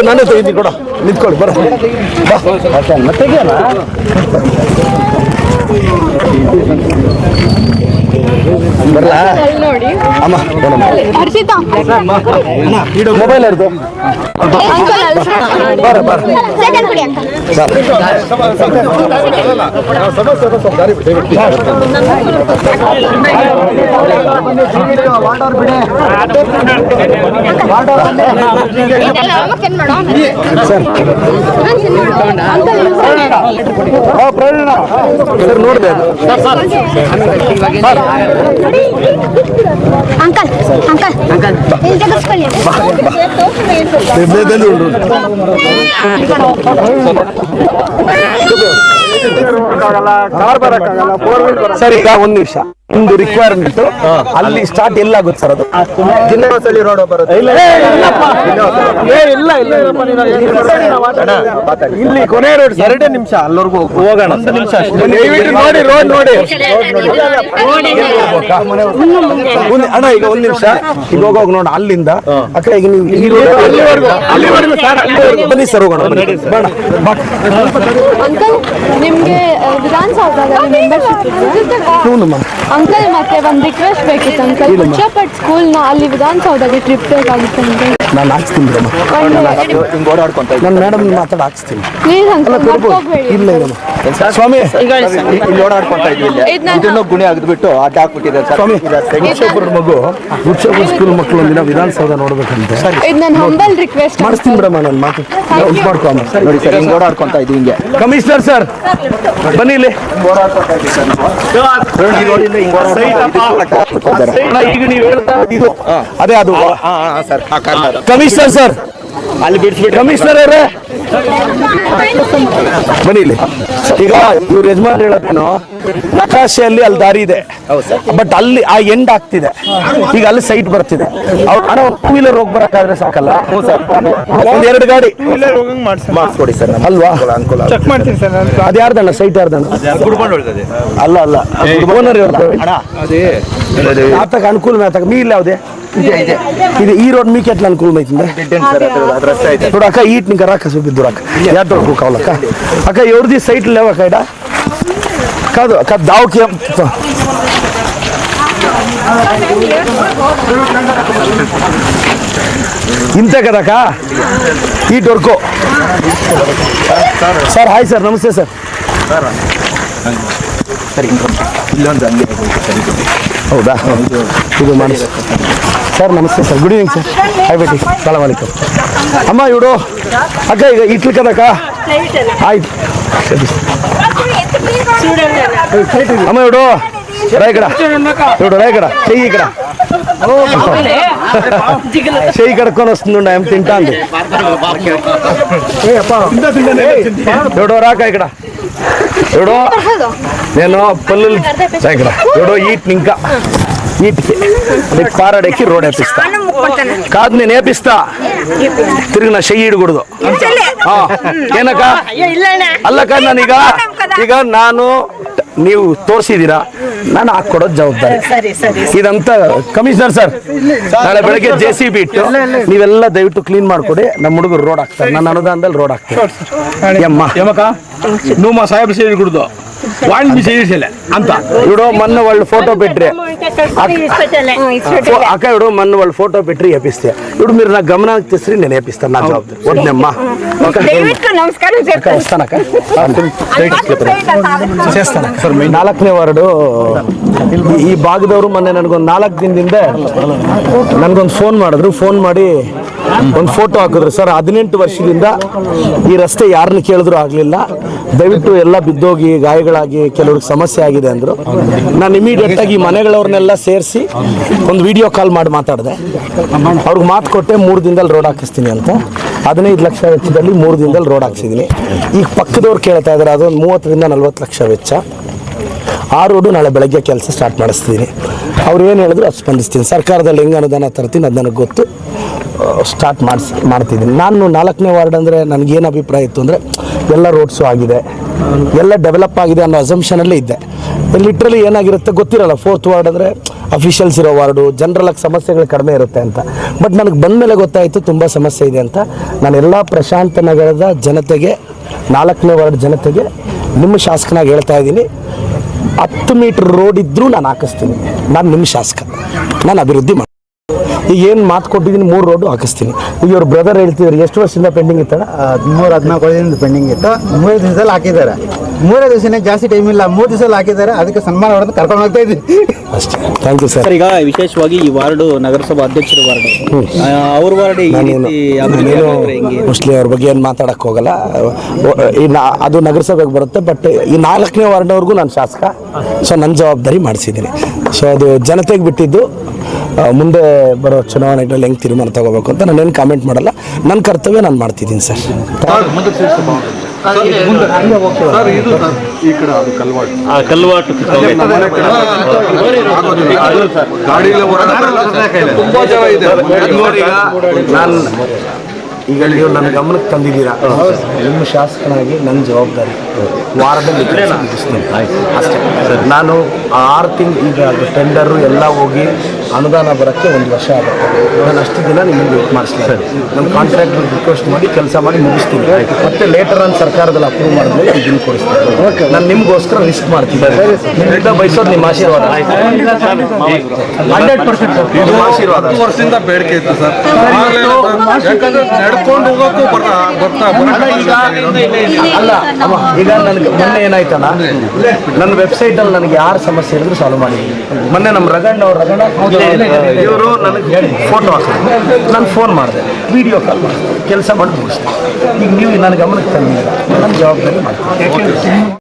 ನಾನೇ ತೆಗಿತೀನಿ ಕೊಡ ನಿಂತ್ಕೊಳ್ಳಿ ಬರ ಮತ್ತೆ ಬರಲ್ಲ ಅಮ್ಮ ಮೊಬೈಲ್ ಇರ್ದು ಬರ ಬರ ಸರ್ ನೋಡಿದೆ ಅಂಕಲ್ ಅಂಕಲ್ ಅಂಕಲ್ ಇಲ್ಲಿ ತೆಗೆಸ್ಕೊಳ್ಳಿ ಸರಿ ಈಗ ಒಂದ್ ನಿಮಿಷ ಒಂದು ರಿಕ್ವೈರ್ಮೆಂಟ್ ಅಲ್ಲಿ ಸ್ಟಾರ್ಟ್ ಎಲ್ಲಾಗುತ್ತೆ ಸರ್ ಅದು ಜಿಲ್ಲೆವಾಸಳ್ಳಿ ರೋಡ್ ಬರುತ್ತೆ ಇಲ್ಲಿ ಕೊನೆ ರೋಡ್ 2 ನಿಮಿಷ ಅಲ್ಲಿವರೆಗೂ ಹೋಗೋಣ 1 ನಿಮಿಷ ನೋಡಿ ರೋಡ್ ನೋಡಿ ಅಣ್ಣ ಈಗ 1 ನಿಮಿಷ ಈಗ ಹೋಗೋಗ ನೋಡ ಅಲ್ಲಿಂದ ಅಕ್ಕ ಈಗ ನೀವು ಬನ್ನಿ ಸರ್ ಹೋಗೋಣ ಅಂಕಲ್ ನಿಮ್ಗೆ ವಿಧಾನಸೌಧದಲ್ಲಿ ಮೆಂಬರ್ಶಿಪ್ ಇದೆ ಅಂಕಲ್ ಮತ್ತೆ ಒಂದು ರಿಕ್ವೆಸ್ಟ್ ಬೇಕಿತ್ತು ಅಂಕಲ್ ಹುಚ್ಚಪಟ್ ಸ್ಕೂಲ್ನ ಅಲ್ಲಿ ವಿಧಾನಸೌಧಕ್ಕೆ ಟ್ರಿಪ್ ಬೇಕಾಗಿತ್ತು ಅಂಕಲ್ ನಾನು ಹಾಕ್ಸ್ತೀನಿ ನಾನು ಮೇಡಮ್ ಮಾತಾಡಿ ಹಾಕ್ಸ್ತೀನಿ ಪ್ಲೀಸ್ ಅಂಕಲ್ ಇಲ್ಲ ಸ್ವಾಮಿ ಓಡಾಡ್ಕೊಂತ ಇದನ್ನು ಗುಣಿ ಅಗ್ದ್ಬಿಟ್ಟು ಅಡ್ಡ ಹಾಕ್ಬಿಟ್ಟಿದೆ ಸ್ವಾಮಿ ಹುಚ್ಚಪುರ ಮಗು ಹುಚ್ಚಪುರ ಸ್ಕೂಲ್ ಮಕ್ಕಳು ಒಂದಿನ ವಿಧಾನಸೌಧ ನೋಡ್ಬೇಕಂತೆ ಇದು ನನ್ನ ಹಂಬಲ್ ರಿಕ್ವೆಸ್ಟ್ ಮಾಡಿಸ್ತೀನಿ ಬಿಡಮ್ಮ ನಾನು ಮಾತು ಮಾಡ್ಕೊ ನೋಡಿ ಸರ್ ಹಿಂಗೆ ಓಡಾಡ್ಕೊಂತ ಇದು ಹಿಂಗೆ ಕಮಿಷನರ್ ಸರ್ ಬನ್ನಿ ಇಲ್ಲಿ ಈಗ ನೀವು ಹೇಳ್ತಾ ಇದು ಅದೇ ಅದು ಕಮಿಷನರ್ ಸರ್ ಅಲ್ಲಿ ಬಿಡಿಸ್ಬಿಟ್ಟು ಕಮಿಷನರ್ ಅವರೇ ಬನ್ನಿ ಇಲ್ಲಿ ಈಗ ಇವ್ರು ಯಜಮಾನ್ ಹೇಳೋದೇನೋ ನಕಾಶೆಯಲ್ಲಿ ಅಲ್ಲಿ ದಾರಿ ಇದೆ ಬಟ್ ಅಲ್ಲಿ ಆ ಎಂಡ್ ಆಗ್ತಿದೆ ಈಗ ಅಲ್ಲಿ ಸೈಟ್ ಬರ್ತಿದೆ ಹಣ 2 ವೀಲರ್ ಹೋಗಿ ಬರಕ್ಕಾದ್ರೆ ಸಾಕಲ್ಲ ಒಂದ್ 2 ಗಾಡಿ ಮಾಡಿಸ್ಕೊಡಿ ಸರ್ ಅಲ್ವಾ ಚೆಕ್ ಮಾಡ್ತೀನಿ ಸರ್ ಅದ್ಯಾರ್ದಣ್ಣ ಸೈಟ್ ಯಾರ್ದಣ್ಣ ಅಲ್ಲ ಅಲ್ಲ ಆತಕ ಅನುಕೂಲ ಆತಕ ಮೀ ಇಲ್ಲ ಯಾವ್ದೇ ಇದು ಈ ರೋಡ್ మీకే ఎట్లా అనుకూలమైతుంది చూడు అక్క ఈట్ ఇంకా రాక చూపిద్దు అక్క ఎట్లా కావాలక్క అక్క ఎవరిది సైట్ లేవు అక్క ఇక్కడ కాదు అక్క దావుకి ఇంతే కదక్క ఈట్ వరకు సార్ హాయ్ సార్ నమస్తే సార్ ಹೌದಾ ಇದು ಮಾಡಿ ಸರ್ ನಮಸ್ತೆ sir good evening sir hi ಬೇಟಿ ಸಲಾಮ್ ಅಲೈಕುಮ್ ಅಮ್ಮ ಇವರು ಅಕ್ಕ ಈಗ ಇಟ್ಲು ಕದಕ್ಕ ಆಯ್ತು అమ్మ ఇవిడు రాయకడ ఇవిడు రాయకడ చెయ్యి ఇక్కడ చెయ్యి కడుక్కొని వస్తుంది ఏం తింటాంది ఇవిడు రాక ఇక్కడ ఇవిడు నేను పల్లెలు ఇక్కడ ఇవిడు ఈట్ని ఇంకా ఈట్కి నీకు పారాడెక్కి రోడ్ వేపిస్తా కాదు నేను వేపిస్తా తిరిగి నా చెయ్యి ఇడకూడదు ಏನಕ್ಕ ಅಲ್ಲಕ್ಕ ನಾನೀಗ ಈಗ ನಾನು ನೀವು ತೋರಿಸಿದೀರಾ ನಾನು ಹಾಕೊಡೋದು ಜವಾಬ್ದಾರಿ ಇದಂತ ಕಮಿಷನರ್ ಸರ್ ನಾಳೆ ಬೆಳಗ್ಗೆ JCB ಇಟ್ಟು ನೀವೆಲ್ಲ ದಯವಿಟ್ಟು ಕ್ಲೀನ್ ಮಾಡ್ಕೊಡಿ ನಮ್ಮ ಹುಡುಗರು ರೋಡ್ ಹಾಕ್ತಾರೆ ನನ್ನ ಅನುದಾನದಲ್ಲಿ ರೋಡ್ ಹಾಕ್ತಾರೆ నువ్వు మా సాహెబ్ చేయకూడదు వాడిని చేసేలే అంత ఇప్పుడు మొన్న వాళ్ళు ఫోటో పెట్టి అక్క ఇప్పుడు మొన్న వాళ్ళు ఫోటో పెట్టి వేపిస్తే ఇప్పుడు మీరు నా గమనానికి తెచ్చి నేను వేపిస్తాను నా జవాబు వద్దమ్మా వస్తానక్క చేస్తాను 4ನೇ ವಾರ್ಡು ಈ ಭಾಗದವರು ಮೊನ್ನೆ ನನಗೊಂದು 4 ದಿನದಿಂದ ನನಗೊಂದು ಫೋನ್ ಮಾಡಿದ್ರು ಫೋನ್ ಮಾಡಿ ಒಂದು ಫೋಟೋ ಹಾಕಿದ್ರು ಸರ್ 18 ವರ್ಷದಿಂದ ಈ ರಸ್ತೆ ಯಾರನ್ನ ಕೇಳಿದ್ರು ಆಗ್ಲಿಲ್ಲ ದಯವಿಟ್ಟು ಎಲ್ಲ ಬಿದ್ದೋಗಿ ಗಾಯಗಳಾಗಿ ಕೆಲವ್ರಿಗೆ ಸಮಸ್ಯೆ ಆಗಿದೆ ಅಂದ್ರು ನಾನು ಇಮಿಡಿಯೇಟ್ ಆಗಿ ಮನೆಗಳವ್ರನ್ನೆಲ್ಲ ಸೇರಿಸಿ ಒಂದು ವಿಡಿಯೋ ಕಾಲ್ ಮಾಡಿ ಮಾತಾಡಿದೆ ಅವ್ರಿಗೆ ಮಾತು ಕೊಟ್ಟೆ 3 ದಿನದಲ್ಲಿ ರೋಡ್ ಹಾಕಿಸ್ತೀನಿ ಅಂತ 15 ಲಕ್ಷ ವೆಚ್ಚದಲ್ಲಿ 3 ದಿನದಲ್ಲಿ ರೋಡ್ ಹಾಕ್ಸಿದ್ದೀನಿ ಈಗ ಪಕ್ಕದವ್ರು ಕೇಳ್ತಾ ಇದ್ದಾರೆ ಅದೊಂದು 30 ರಿಂದ 40 ಲಕ್ಷ ವೆಚ್ಚ ಆ ರೋಡು ನಾಳೆ ಬೆಳಗ್ಗೆ ಕೆಲಸ ಸ್ಟಾರ್ಟ್ ಮಾಡಿಸ್ತೀನಿ ಅವ್ರು ಏನು ಹೇಳಿದ್ರು ಅದು ಸ್ಪಂದಿಸ್ತೀನಿ ಸರ್ಕಾರದಲ್ಲಿ ಹೆಂಗೆ ಅನುದಾನ ತರ್ತೀನಿ ಅದು ನನಗೆ ಗೊತ್ತು ಸ್ಟಾರ್ಟ್ ಮಾಡ್ತಿದ್ದೀನಿ ನಾನು 4ನೇ ವಾರ್ಡ್ ಅಂದರೆ ನನಗೇನು ಅಭಿಪ್ರಾಯ ಇತ್ತು ಅಂದರೆ ಎಲ್ಲ ರೋಡ್ಸು ಆಗಿದೆ ಎಲ್ಲ ಡೆವಲಪ್ ಆಗಿದೆ ಅನ್ನೋ ಅಸಂಪ್ಷನಲ್ಲೇ ಇದ್ದೆ ಲಿಟ್ರಲಿ ಏನಾಗಿರುತ್ತೆ ಗೊತ್ತಿರಲ್ಲ 4th ವಾರ್ಡ್ ಅಂದರೆ ಅಫಿಷಿಯಲ್ಸ್ ಇರೋ ವಾರ್ಡು, ಜನರಲ್ ಸಮಸ್ಯೆಗಳು ಕಡಿಮೆ ಇರುತ್ತೆ ಅಂತ. ಬಟ್ ನನಗೆ ಬಂದ ಮೇಲೆ ಗೊತ್ತಾಯಿತು ತುಂಬ ಸಮಸ್ಯೆ ಇದೆ ಅಂತ. ನಾನೆಲ್ಲ ಪ್ರಶಾಂತ ನಗರದ ಜನತೆಗೆ, 4ನೇ ವಾರ್ಡ್ ಜನತೆಗೆ ನಿಮ್ಮ ಶಾಸಕನಾಗಿ ಹೇಳ್ತಾ ಇದ್ದೀನಿ, 10 ಮೀಟರ್ ರೋಡ್ ಇದ್ದರೂ ನಾನು ಹಾಕಿಸ್ತೀನಿ. ನಾನು ನಿಮ್ಮ ಶಾಸಕ, ನಾನು ಅಭಿವೃದ್ಧಿ ಮಾಡಿ ಈಗ ಏನು ಮಾತು ಕೊಟ್ಟಿದ್ದೀನಿ, 3 ರೋಡು ಹಾಕಿಸ್ತೀನಿ. ಈಗ ಇವ್ರ ಬ್ರದರ್ ಹೇಳ್ತಿದ್ರು ಎಷ್ಟು ವರ್ಷದಿಂದ ಪೆಂಡಿಂಗ್ ಇತ್ತಲ್ಲ? 13-14 ವರ್ಷದಿಂದ ಪೆಂಡಿಂಗ್ ಇತ್ತು. 3 ದಿವಸದಲ್ಲಿ ಹಾಕಿದ್ದಾರೆ. 3 ದಿವಸನೇ ಜಾಸ್ತಿ ಟೈಮ್ ಇಲ್ಲ, 3 ದಿವಸದಲ್ಲಿ ಹಾಕಿದ್ದಾರೆ. ಅದಕ್ಕೆ ಸನ್ಮಾನ ಹೊಡೆದು ಕರ್ಕೊಂಡು ಹೋಗ್ತಾ ಇದ್ದೀನಿ ಅಷ್ಟೇ. Thank you sir. ಈಗ ವಿಶೇಷವಾಗಿ ಈ ವಾರ್ಡು ನಗರಸಭಾ ಅಧ್ಯಕ್ಷರ ವಾರ್ಡ್, ಅವ್ರ ವಾರ್ಡ್ ಮೋಸ್ಟ್ಲಿ ಅವ್ರ ಬಗ್ಗೆ ಏನು ಮಾತಾಡಕ್ಕೆ ಹೋಗಲ್ಲ. ಅದು ನಗರಸಭೆಗೆ ಬರುತ್ತೆ. ಬಟ್ ಈ 4ನೇ ವಾರ್ಡ್ನವ್ರಿಗೂ ನಾನು ಶಾಸಕ, ಸೊ ನನ್ನ ಜವಾಬ್ದಾರಿ ಮಾಡಿಸಿದ್ದೀನಿ. ಸೊ ಅದು ಜನತೆಗೆ ಬಿಟ್ಟಿದ್ದು. ಮುಂದೆ ಬರೋ ಚುನಾವಣೆಗಳಲ್ಲಿ ಹೆಂಗೆ ತೀರ್ಮಾನ ತಗೋಬೇಕು ಅಂತ ನಾನೇನು ಕಾಮೆಂಟ್ ಮಾಡಲ್ಲ. ನನ್ನ ಕರ್ತವ್ಯ ನಾನು ಮಾಡ್ತಿದ್ದೀನಿ ಸರ್. ನಾನು ಈಗ ನೀವು ನನ್ನ ಗಮನಕ್ಕೆ ತಂದಿದ್ದೀರಾ, ನಿಮ್ಮ ಶಾಸಕನಾಗಿ ನನ್ನ ಜವಾಬ್ದಾರಿ ವಾರದಲ್ಲಿ ಅಷ್ಟೇ. ನಾನು 6 ತಿಂಗಳು ಈಗ ಟೆಂಡರು ಎಲ್ಲ ಹೋಗಿ ಅನುದಾನ ಬರೋಕ್ಕೆ 1 ವರ್ಷ ಆಗುತ್ತೆ. ನಾನು ಅಷ್ಟು ದಿನ ನಿಮಗೆ ವೇಟ್ ಮಾಡಿಸ್ತೀನಿ. ನಮ್ಮ ಕಾಂಟ್ರಾಕ್ಟರ್ ರಿಕ್ವೆಸ್ಟ್ ಮಾಡಿ ಕೆಲಸ ಮಾಡಿ ಮುಗಿಸ್ತೀನಿ. ಮತ್ತೆ ಲೇಟರ್ ಆನ್ ಸರ್ಕಾರದಲ್ಲಿ ಅಪ್ರೂವ್ ಮಾಡಿದ್ರೆ ಬಿಲ್ ಕೊಡಿಸ್ತೀನಿ. ನಾನು ನಿಮಗೋಸ್ಕರ ರಿಸ್ಕ್ ಮಾಡ್ತೀನಿ. ನಿಮ್ಮಿಂದ ಬಯಸೋದು ನಿಮ್ಮ ಆಶೀರ್ವಾದ. 100% ನಿಮ್ಮ ಆಶೀರ್ವಾದ. 10 ವರ್ಷದಿಂದ ಬೇಡಿಕೆ ಇತ್ತು ಸರ್. ಯಾಕಂದ್ರೆ ನಡ್ಕೊಂಡು ಹೋಗೋಕ್ಕೂ ಅಲ್ಲ ಅಮ್ಮ, ಈಗ ನನಗೆ ಮೊನ್ನೆ ಏನಾಯ್ತಣ್ಣ, ನನ್ನ ವೆಬ್ಸೈಟಲ್ಲಿ ನನಗೆ ಯಾರು ಸಮಸ್ಯೆ ಇದ್ರು ಸಾಲ್ವ್ ಮಾಡಿದ್ದೀನಿ. ಮೊನ್ನೆ ನಮ್ಮ ರಗಣ್ಣ ಇವರು ನನಗೆ ಫೋಟೋ ಹಾಕಿದ್ರು, ನಾನು ಫೋನ್ ಮಾಡಿದೆ, ವಿಡಿಯೋ ಕಾಲ್ ಮಾಡಿದೆ, ಕೆಲಸ ಮಾಡಿ ಮುಗಿಸ್ತೀನಿ. ಈಗ ನೀವು ನನ್ನ ಗಮನಕ್ಕೆ ತಂದಿದ್ದೀರ, ನನ್ನ ಜವಾಬ್ದಾರಿ ಮಾಡ್ತೀನಿ.